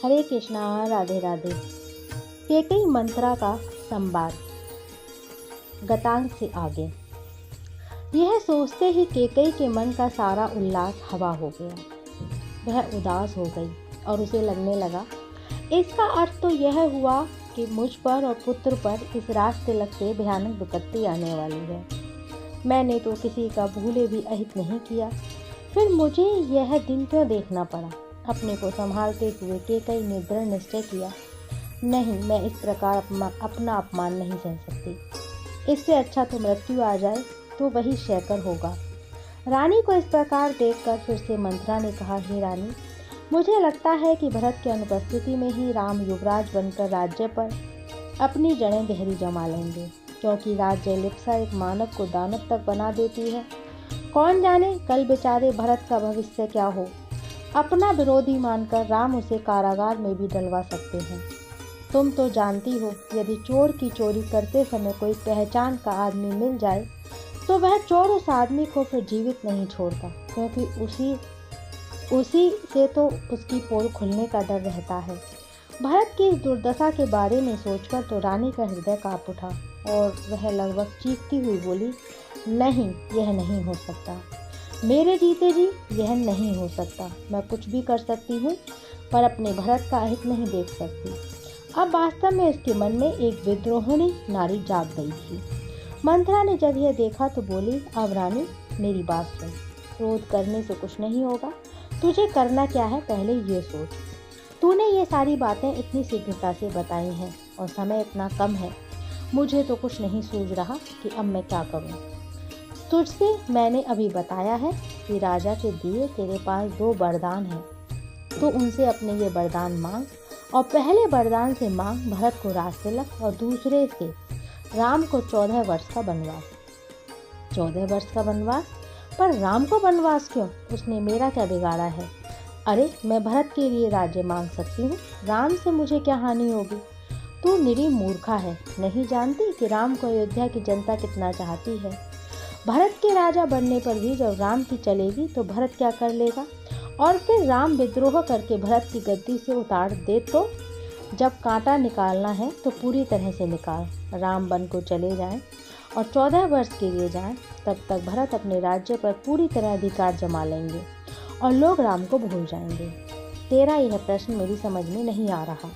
हरे कृष्णा, राधे राधे। केकई मंत्रा का संवाद गतांक से आगे। यह सोचते ही केकई के मन का सारा उल्लास हवा हो गया। वह उदास हो गई और उसे लगने लगा, इसका अर्थ तो यह हुआ कि मुझ पर और पुत्र पर इस रात तिलक से भयानक विपत्ति आने वाली है। मैंने तो किसी का भूले भी अहित नहीं किया, फिर मुझे यह दिन क्यों देखना पड़ा। अपने को संभालते हुए केकई ने दृढ़ निश्चय किया, नहीं, मैं इस प्रकार अपना अपमान नहीं सह सकती। इससे अच्छा तो मृत्यु आ जाए तो वही शेखर होगा। रानी को इस प्रकार देखकर फिर से मंत्रा ने कहा, हे रानी, मुझे लगता है कि भरत की अनुपस्थिति में ही राम युवराज बनकर राज्य पर अपनी जड़ें गहरी जमा लेंगे, क्योंकि राज्य लिप्सा एक मानव को दानव तक बना देती है। कौन जाने कल बेचारे भरत का भविष्य क्या हो। अपना विरोधी मानकर राम उसे कारागार में भी डलवा सकते हैं। तुम तो जानती हो, यदि चोर की चोरी करते समय कोई पहचान का आदमी मिल जाए तो वह चोर उस आदमी को फिर जीवित नहीं छोड़ता, क्योंकि उसी से तो उसकी पोल खुलने का डर रहता है। भरत की इस दुर्दशा के बारे में सोचकर तो रानी का हृदय कांप उठा और वह लगभग चीखती हुई बोली, नहीं, यह नहीं हो सकता। मेरे जीते जी यह नहीं हो सकता। मैं कुछ भी कर सकती हूँ, पर अपने भरत का अहित नहीं देख सकती। अब वास्तव में उसके मन में एक विद्रोहिणी नारी जाग गई थी। मंत्रा ने जब यह देखा तो बोली, अब रानी मेरी बात सुन। क्रोध करने से कुछ नहीं होगा। तुझे करना क्या है पहले ये सोच। तूने ये सारी बातें इतनी शीघ्रता से बताई हैं और समय इतना कम है। मुझे तो कुछ नहीं सूझ रहा कि अब मैं क्या करूं। तुझसे मैंने अभी बताया है कि राजा के दिए तेरे पास 2 वरदान हैं, तो उनसे अपने ये वरदान मांग। और पहले वरदान से मांग भरत को राजतिलक और दूसरे से राम को 14 वर्ष का वनवास। 14 वर्ष का वनवास? पर राम को वनवास क्यों? उसने मेरा क्या बिगाड़ा है? अरे, मैं भरत के लिए राज्य मांग सकती हूँ, राम से मुझे क्या हानि होगी? तू निरी मूर्खा है, नहीं जानती कि राम को अयोध्या की जनता कितना चाहती है। भरत के राजा बनने पर भी जब राम की चलेगी तो भरत क्या कर लेगा? और फिर राम विद्रोह करके भरत की गद्दी से उतार दे तो जब कांटा निकालना है तो पूरी तरह से निकाल। राम बन को चले जाएं और 14 वर्ष के लिए जाएं, तब तक भरत अपने राज्य पर पूरी तरह अधिकार जमा लेंगे और लोग राम को भूल जाएंगे। तेरा यह प्रश्न मेरी समझ में नहीं आ रहा।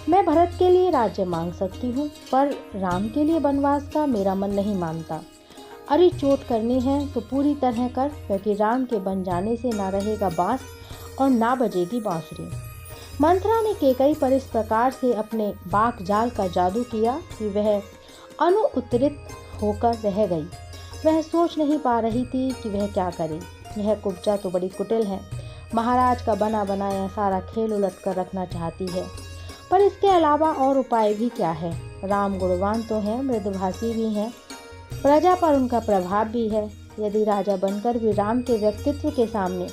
मैं भरत के लिए राज्य मांग सकती हूँ, पर राम के लिए वनवास का मेरा मन नहीं मानता। अरे, चोट करनी है तो पूरी तरह कर, क्योंकि राम के बन जाने से ना रहेगा बांस और ना बजेगी बांसुरी। मंत्रा ने केकई पर इस प्रकार से अपने बाक जाल का जादू किया कि वह अनुत्तरित होकर रह गई। वह सोच नहीं पा रही थी कि वह क्या करे। यह कुब्जा तो बड़ी कुटिल है। महाराज का बना बनाया सारा खेल उलट कर रखना चाहती है, पर इसके अलावा और उपाय भी क्या है? राम गुणवान तो है, मृदुभाषी भी हैं, प्रजा पर उनका प्रभाव भी है। यदि राजा बनकर भी राम के व्यक्तित्व के सामने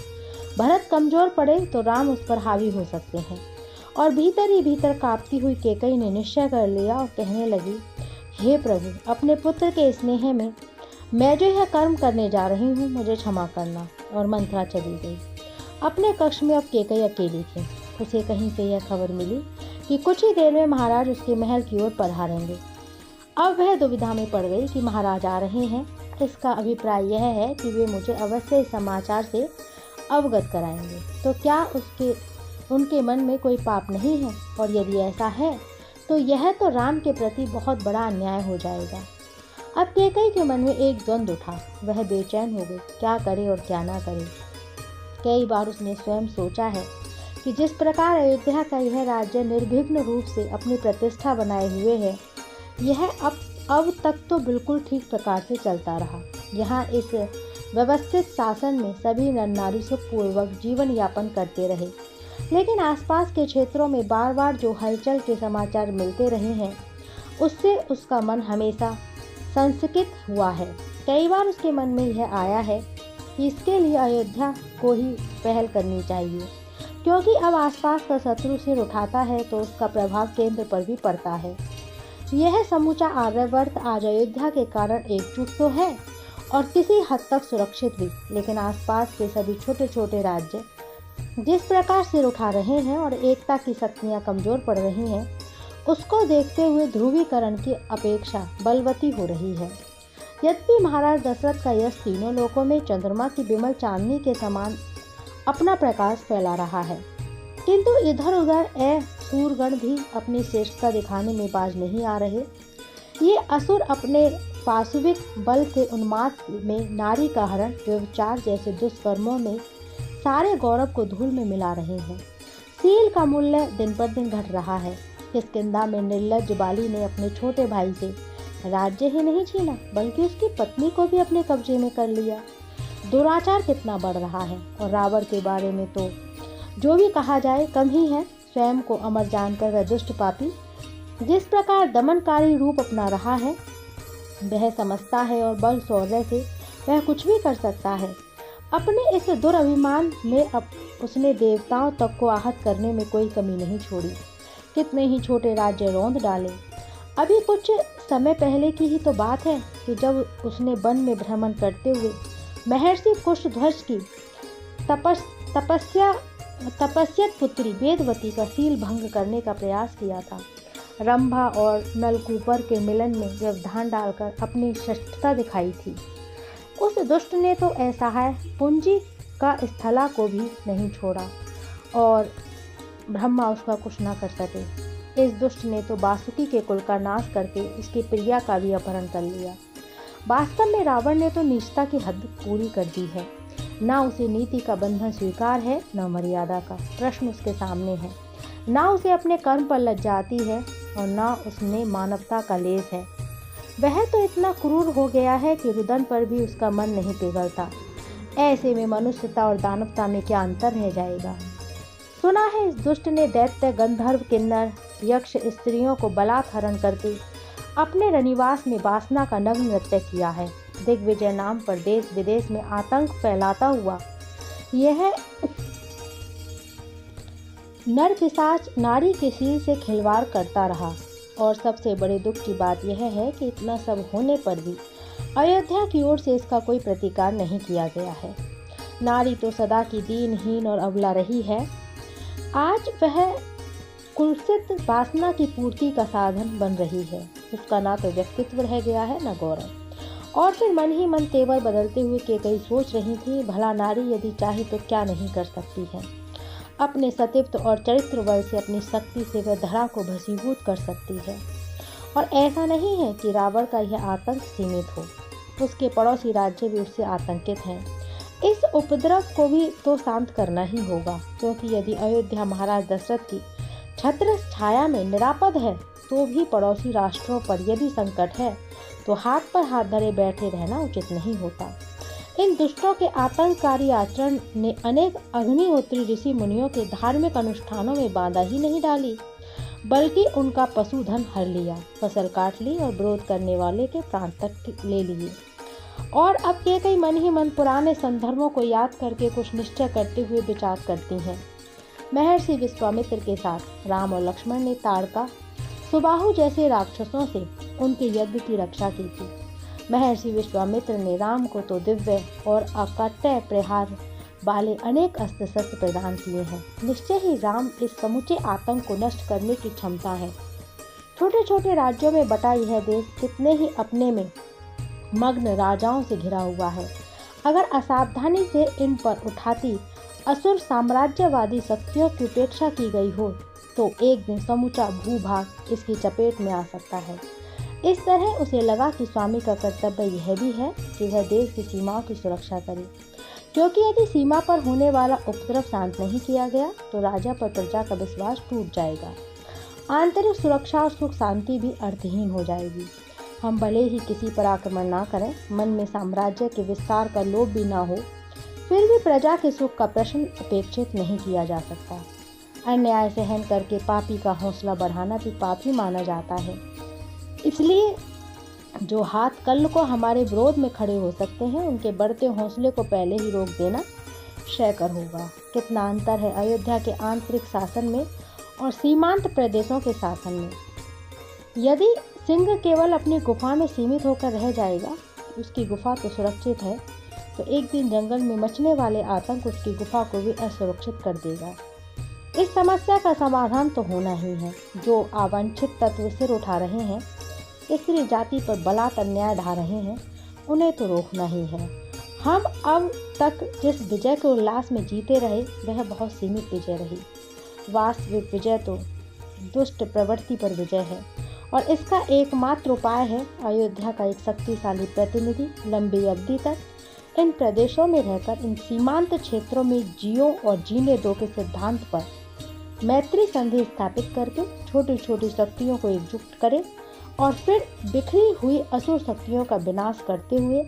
भरत कमजोर पड़े तो राम उस पर हावी हो सकते हैं। और भीतर ही भीतर कांपती हुई केकई ने निश्चय कर लिया और कहने लगी, हे प्रभु, अपने पुत्र के स्नेह में मैं जो यह कर्म करने जा रही हूँ, मुझे क्षमा करना। और मंत्रा चली गई। अपने कक्ष में अब केकई अकेली थी। उसे कहीं से यह खबर मिली कि कुछ ही देर में महाराज उसके महल की ओर पधारेंगे। अब वह दुविधा में पड़ गई कि महाराज आ रहे हैं। इसका अभिप्राय यह है कि वे मुझे अवश्य इस समाचार से अवगत कराएंगे। तो क्या उनके मन में कोई पाप नहीं है? और यदि ऐसा है तो यह तो राम के प्रति बहुत बड़ा अन्याय हो जाएगा। अब केकई के मन में एक द्वंद्व उठा। वह बेचैन हो गई, क्या करे और क्या ना करे। कई बार उसने स्वयं सोचा है कि जिस प्रकार अयोध्या का यह राज्य निर्विघ्न रूप से अपनी प्रतिष्ठा बनाए हुए है, यह अब तक तो बिल्कुल ठीक प्रकार से चलता रहा। यहाँ इस व्यवस्थित शासन में सभी नर नारी सुखपूर्वक जीवन यापन करते रहे। लेकिन आसपास के क्षेत्रों में बार बार जो हलचल के समाचार मिलते रहे हैं, उससे उसका मन हमेशा संशयित हुआ है। कई बार उसके मन में यह आया है कि इसके लिए अयोध्या को ही पहल करनी चाहिए, क्योंकि अब आसपास का शत्रु सिर उठाता है तो उसका प्रभाव केंद्र पर भी पड़ता है। यह समूचा आर्यवर्त आज अयोध्या के कारण एकजुट तो है और किसी हद तक सुरक्षित भी, लेकिन आसपास के सभी छोटे छोटे राज्य जिस प्रकार सिर उठा रहे हैं और एकता की शक्तियाँ कमजोर पड़ रही हैं, उसको देखते हुए ध्रुवीकरण की अपेक्षा बलवती हो रही है। यद्यपि महाराज दशरथ का यश तीनों लोकों में चंद्रमा की विमल चांदनी के समान अपना प्रकाश फैला रहा है, किंतु इधर उधर सूरगण भी अपनी श्रेष्ठता दिखाने में बाज नहीं आ रहे। ये असुर अपने पाशविक बल के उन्माद में नारी का हरण, व्यभिचार जैसे दुष्कर्मों में सारे गौरव को धूल में मिला रहे हैं। सील का मूल्य दिन पर दिन घट रहा है। किष्किंधा में निर्लज्ज बाली ने अपने छोटे भाई से राज्य ही नहीं छीना, बल्कि उसकी पत्नी को भी अपने कब्जे में कर लिया। दुराचार कितना बढ़ रहा है, और रावण के बारे में तो जो भी कहा जाए कम ही है। स्वयं को अमर जानकर वह दुष्ट पापी जिस प्रकार दमनकारी रूप अपना रहा है, वह समझता है और बल शौर्य से वह कुछ भी कर सकता है। अपने इस दुराभिमान में अब उसने देवताओं तक को आहत करने में कोई कमी नहीं छोड़ी। कितने ही छोटे राज्य रौंद डाले। अभी कुछ समय पहले की ही तो बात है कि जब उसने वन में भ्रमण करते हुए महर्षि कुशध्वज की तपस्यत पुत्री वेदवती का सील भंग करने का प्रयास किया था। रंभा और नलकूबर के मिलन में व्यवधान डालकर अपनी श्रेष्ठता दिखाई थी। उस दुष्ट ने तो असहाय पुंजी का स्थला को भी नहीं छोड़ा और ब्रह्मा उसका कुछ न कर सके। इस दुष्ट ने तो बासुकी के कुल का नाश करके उसकी प्रिया का भी अपहरण कर लिया। वास्तव में रावण ने तो नीचता की हद पूरी कर दी है। ना उसे नीति का बंधन स्वीकार है, न मर्यादा का प्रश्न उसके सामने है। ना उसे अपने कर्म पर लज्जा आती है और ना उसमें मानवता का लेस है। वह तो इतना क्रूर हो गया है कि रुदन पर भी उसका मन नहीं पिघलता। ऐसे में मनुष्यता और दानवता में क्या अंतर रह जाएगा। सुना है इस दुष्ट ने दैत्य, गंधर्व, किन्नर, यक्ष स्त्रियों को बलात् हरण करके अपने रनिवास में वासना का नग्न नृत्य किया है। दिग्विजय नाम पर देश विदेश में आतंक फैलाता हुआ यह नर पिशाच नारी के शील से खिलवाड़ करता रहा। और सबसे बड़े दुख की बात यह है कि इतना सब होने पर भी अयोध्या की ओर से इसका कोई प्रतिकार नहीं किया गया है। नारी तो सदा की दीनहीन और अबला रही है, आज वह कुत्सित वासना की पूर्ति का साधन बन रही है। उसका ना तो व्यक्तित्व रह गया है, न गौरव। और फिर मन ही मन तेवर बदलते हुए केकई सोच रही थी, भला नारी यदि चाहे तो क्या नहीं कर सकती है। अपने सतीत्व और चरित्र बल से, अपनी शक्ति से वह धरा को भस्मीभूत कर सकती है। और ऐसा नहीं है कि रावण का यह आतंक सीमित हो, उसके पड़ोसी राज्य भी उससे आतंकित हैं। इस उपद्रव को भी तो शांत करना ही होगा, क्योंकि यदि अयोध्या महाराज दशरथ की छत्र छाया में निरापद है, तो भी पड़ोसी राष्ट्रों पर यदि संकट है तो हाथ पर हाथ धरे बैठे रहना उचित नहीं होता। इन दुष्टों के आतंककारी आचरण ने अनेक अग्निहोत्री ऋषि मुनियों के धार्मिक अनुष्ठानों में बाधा ही नहीं डाली, बल्कि उनका पशुधन हर लिया, फसल काट ली और विरोध करने वाले के प्राण तक ले लिए। और अब केकई मन ही मन पुराने संदर्भों को याद करके कुछ निश्चय करते हुए विचार करती हैं। महर्षि विश्वामित्र के साथ राम और लक्ष्मण ने ताड़का, सुबाहु जैसे राक्षसों से उनके यज्ञ की रक्षा की थी। महर्षि विश्वामित्र ने राम को तो दिव्य और अकाट्य प्रहार वाले अनेक अस्त्र शस्त्र प्रदान किए हैं। निश्चय ही राम इस समूचे आतंक को नष्ट करने की क्षमता है। छोटे छोटे राज्यों में बटा यह देश कितने ही अपने में मग्न राजाओं से घिरा हुआ है। अगर असावधानी से इन पर उठाती असुर साम्राज्यवादी शक्तियों की उपेक्षा की गई हो, तो एक दिन समूचा भूभाग इसकी चपेट में आ सकता है। इस तरह उसे लगा कि स्वामी का कर्तव्य यह भी है कि वह देश की सीमाओं की सुरक्षा करे, क्योंकि यदि सीमा पर होने वाला उपद्रव शांत नहीं किया गया तो राजा पर प्रजा का विश्वास टूट जाएगा। आंतरिक सुरक्षा और सुख शांति भी अर्थहीन हो जाएगी। हम भले ही किसी पर आक्रमण ना करें, मन में साम्राज्य के विस्तार का लोभ भी ना हो, फिर भी प्रजा के सुख का प्रश्न अपेक्षित नहीं किया जा सकता। अन्याय सहन करके पापी का हौसला बढ़ाना भी पाप ही माना जाता है। इसलिए जो हाथ कल को हमारे विरोध में खड़े हो सकते हैं, उनके बढ़ते हौसले को पहले ही रोक देना श्रेयकर होगा। कितना अंतर है अयोध्या के आंतरिक शासन में और सीमांत प्रदेशों के शासन में। यदि सिंह केवल अपनी गुफा में सीमित होकर रह जाएगा, उसकी गुफा तो सुरक्षित है, तो एक दिन जंगल में मचने वाले आतंक उसकी गुफा को भी असुरक्षित कर देगा। इस समस्या का समाधान तो होना ही है। जो अवांछित तत्व सिर उठा रहे हैं, स्त्री जाति पर बलात् अन्याय ढा रहे हैं, उन्हें तो रोकना ही है। हम अब तक जिस विजय के उल्लास में जीते रहे वह बहुत सीमित विजय रही। वास्तविक विजय तो दुष्ट प्रवृत्ति पर विजय है, और इसका एकमात्र उपाय है अयोध्या का एक शक्तिशाली प्रतिनिधि लंबी अवधि तक इन प्रदेशों में रहकर इन सीमांत क्षेत्रों में जियो और जीने दो के सिद्धांत पर मैत्री संधि स्थापित करके छोटी छोटी शक्तियों को एकजुट करे और फिर बिखरी हुई असुर शक्तियों का विनाश करते हुए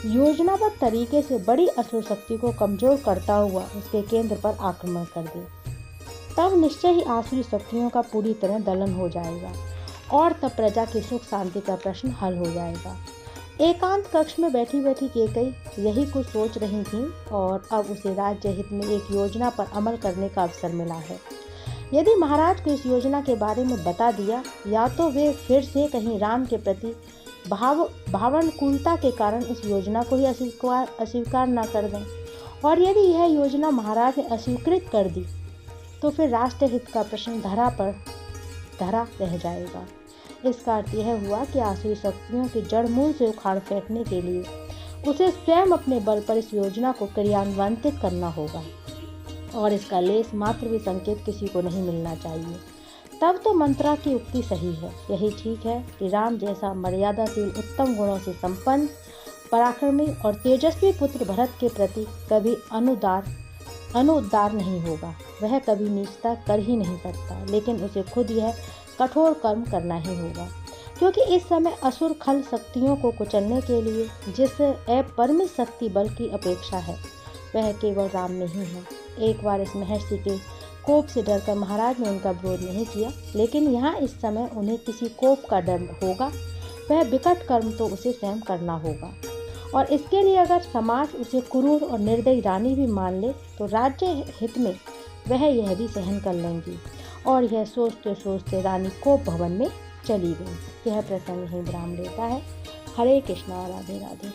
योजनाबद्ध तरीके से बड़ी असुर शक्ति को कमजोर करता हुआ उसके केंद्र पर आक्रमण कर दे। तब निश्चय ही आसुरी शक्तियों का पूरी तरह दलन हो जाएगा और तब प्रजा की सुख शांति का प्रश्न हल हो जाएगा। एकांत कक्ष में बैठी बैठी केकई यही कुछ सोच रही थी और अब उसे राज्य हित में एक योजना पर अमल करने का अवसर मिला है। यदि महाराज को इस योजना के बारे में बता दिया, या तो वे फिर से कहीं राम के प्रति भावानुकूलता के कारण इस योजना को ही अस्वीकार न कर दें, और यदि यह योजना महाराज ने अस्वीकृत कर दी तो फिर राष्ट्रहित का प्रश्न धरा रह जाएगा। इसका अर्थ यह हुआ कि आसुरी शक्तियों की जड़ मूल से उखाड़ फेंकने के लिए उसे स्वयं अपने बल पर इस योजना को क्रियान्वित करना होगा, और इसका लेस मात्र भी संकेत किसी को नहीं मिलना चाहिए। तब तो मंत्रा की उक्ति सही है। यही ठीक है कि राम जैसा मर्यादाशील उत्तम गुणों से संपन्न पराक्रमी और तेजस्वी पुत्र भरत के प्रति कभी अनुदार नहीं होगा। वह कभी नीचता कर ही नहीं सकता, लेकिन उसे खुद यह कठोर कर्म करना ही होगा, क्योंकि इस समय असुर खल शक्तियों को कुचलने के लिए जिस अपरिमित शक्ति बल की अपेक्षा है वह केवल राम में ही है। एक बार इस महर्षि के कोप से डरकर महाराज ने उनका विरोध नहीं किया, लेकिन यहाँ इस समय उन्हें किसी कोप का डर होगा। वह विकट कर्म तो उसे स्वयं करना होगा, और इसके लिए अगर समाज उसे क्रूर और निर्दयी रानी भी मान ले तो राज्य हित में वह यह भी सहन कर लेंगी। और यह सोचते सोचते रानी कोप भवन में चली गई। यह प्रसंग यहीं विराम लेता है। हरे कृष्णा, राधे राधे।